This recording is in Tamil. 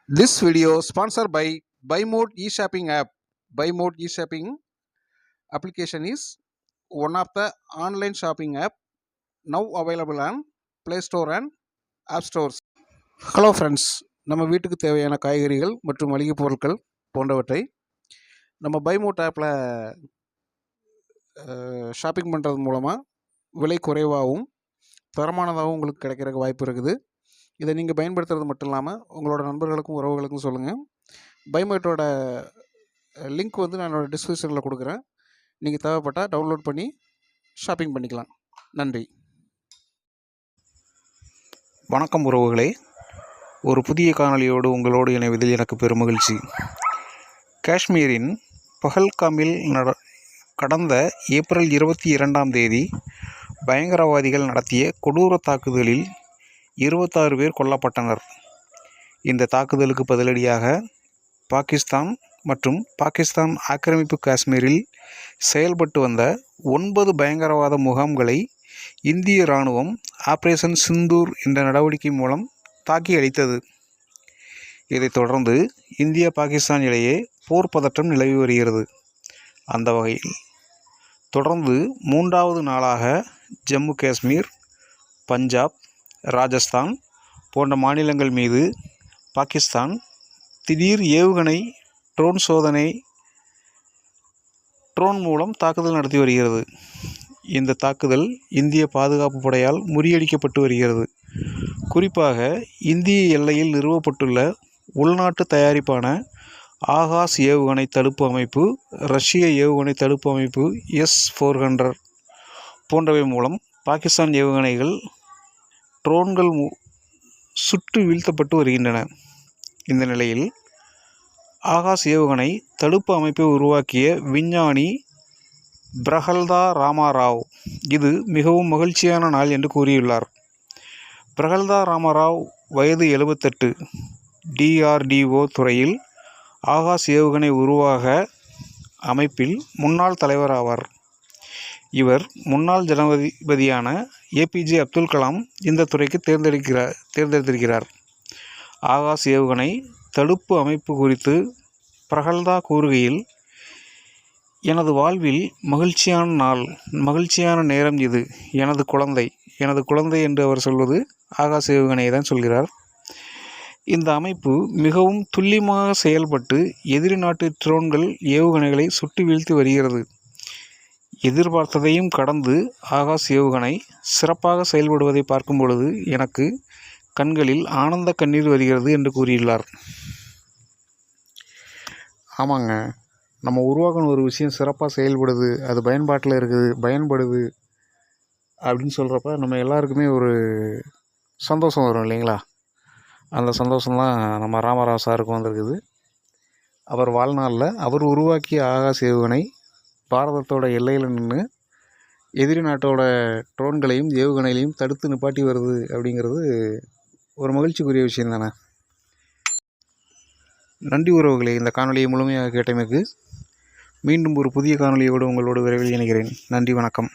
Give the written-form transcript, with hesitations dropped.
This video sponsored by BuyMode e-shopping app. BuyMode e-shopping application is one of the online shopping app now available on Play Store and App Stores. Hello friends, நம்ம வீட்டுக்கு தேவையான காய்கறிகள் மற்றும் மளிகை பொருட்கள் போன்றவற்றை நம்ம பைமோட் ஆப்பில் ஷாப்பிங் பண்ணுறது மூலமாக விலை குறைவாகவும் தரமானதாகவும் உங்களுக்கு கிடைக்கிறதுக்கு வாய்ப்பு இருக்குது. இதை நீங்கள் பயன்படுத்துறது மட்டும் இல்லாமல் உங்களோட நண்பர்களுக்கும் உறவுகளுக்கும் சொல்லுங்கள். பைமோட்டோட லிங்க் வந்து நான் என்னோடய டிஸ்கிரிப்ஷனில் கொடுக்குறேன். நீங்கள் தேவைப்பட்டால் டவுன்லோட் பண்ணி ஷாப்பிங் பண்ணிக்கலாம். நன்றி. வணக்கம் உறவுகளே, ஒரு புதிய காணொளியோடு உங்களோடு இணைவதில் எனக்கு பெருமகிழ்ச்சி. காஷ்மீரின் பஹல்காமில் கடந்த ஏப்ரல் 22ஆம் தேதி பயங்கரவாதிகள் நடத்திய கொடூர தாக்குதலில் 26 பேர் கொல்லப்பட்டனர். இந்த தாக்குதலுக்கு பதிலடியாக பாகிஸ்தான் மற்றும் பாகிஸ்தான் ஆக்கிரமிப்பு காஷ்மீரில் செயல்பட்டு வந்த 9 பயங்கரவாத முகாம்களை இந்திய இராணுவம் ஆபரேஷன் சிந்தூர் என்ற நடவடிக்கை மூலம் தாக்கி அழித்தது. இதைத் தொடர்ந்து இந்தியா பாகிஸ்தான் இடையே போர் பதற்றம் நிலவி வருகிறது. அந்த வகையில் தொடர்ந்து 3வது நாளாக ஜம்மு காஷ்மீர், பஞ்சாப், ராஜஸ்தான் போன்ற மாநிலங்கள் மீது பாகிஸ்தான் திடீர் ஏவுகணை ட்ரோன் மூலம் தாக்குதல் நடத்தி வருகிறது. இந்த தாக்குதல் இந்திய பாதுகாப்பு படையால் முறியடிக்கப்பட்டு வருகிறது. குறிப்பாக இந்திய எல்லையில் நிறுவப்பட்டுள்ள உள்நாட்டு தயாரிப்பான ஆகாஷ் ஏவுகணை தடுப்பு அமைப்பு, ரஷ்ய ஏவுகணை தடுப்பு அமைப்பு S-400 போன்றவை மூலம் பாகிஸ்தான் ஏவுகணைகள் ட்ரோன்கள் சுட்டு வீழ்த்தப்பட்டு வருகின்றன. இந்த நிலையில் ஆகாஷ் ஏவுகணை தடுப்பு அமைப்பை உருவாக்கிய விஞ்ஞானி பிரகல்தா ராமராவ் இது மிகவும் மகிழ்ச்சியான நாள் என்று கூறியுள்ளார். பிரகல்தா ராமராவ் வயது 78. DRDO துறையில் ஆகாஷ் ஏவுகணை உருவாக அமைப்பில் முன்னாள் தலைவர் ஆவார். இவர் முன்னாள் ஜனாதிபதியான APJ அப்துல் கலாம் இந்த துறைக்கு தேர்ந்தெடுத்திருக்கிறார். ஆகாஷ் ஏவுகணை தடுப்பு அமைப்பு குறித்து பிரகல்தா கூறுகையில், எனது வாழ்வில் மகிழ்ச்சியான நேரம் இது. எனது குழந்தை என்று அவர் சொல்வது ஆகாஷ் ஏவுகணையை தான் சொல்கிறார். இந்த அமைப்பு மிகவும் துல்லியமாக செயல்பட்டு எதிரி நாட்டு ட்ரோன்கள் ஏவுகணைகளை சுட்டு வீழ்த்தி வருகிறது. எதிர்பார்த்ததையும் கடந்து ஆகாஷ் ஏவுகணை சிறப்பாக செயல்படுவதை பார்க்கும் பொழுது எனக்கு கண்களில் ஆனந்த கண்ணீர் வருகிறது என்று கூறியுள்ளார். ஆமாங்க, நம்ம உருவாக்கின ஒரு விஷயம் சிறப்பாக செயல்படுது, அது பயன்பாட்டில் இருக்குது, பயன்படுது அப்படின்னு சொல்கிறப்ப நம்ம எல்லாருக்குமே ஒரு சந்தோஷம் வரும் இல்லைங்களா? அந்த சந்தோஷம்தான் நம்ம ராமராவ் சாருக்கு வந்திருக்குது. அவர் வாழ்நாளில் அவர் உருவாக்கிய ஆகாஷ் ஏவுகணை பாரதத்தோட எல்லையில் நின்று எதிரி நாட்டோட ட்ரோன்களையும் ஏவுகணைகளையும் தடுத்து நிப்பாட்டி வருது அப்படிங்கிறது ஒரு மகிழ்ச்சிக்குரிய விஷயம் தானே. நன்றி உறவுகளே, இந்த காணொலியை முழுமையாக கேட்டமைக்கு. மீண்டும் ஒரு புதிய காணொலியோடு உங்களோடு விரைவில் இணைகிறேன். நன்றி, வணக்கம்.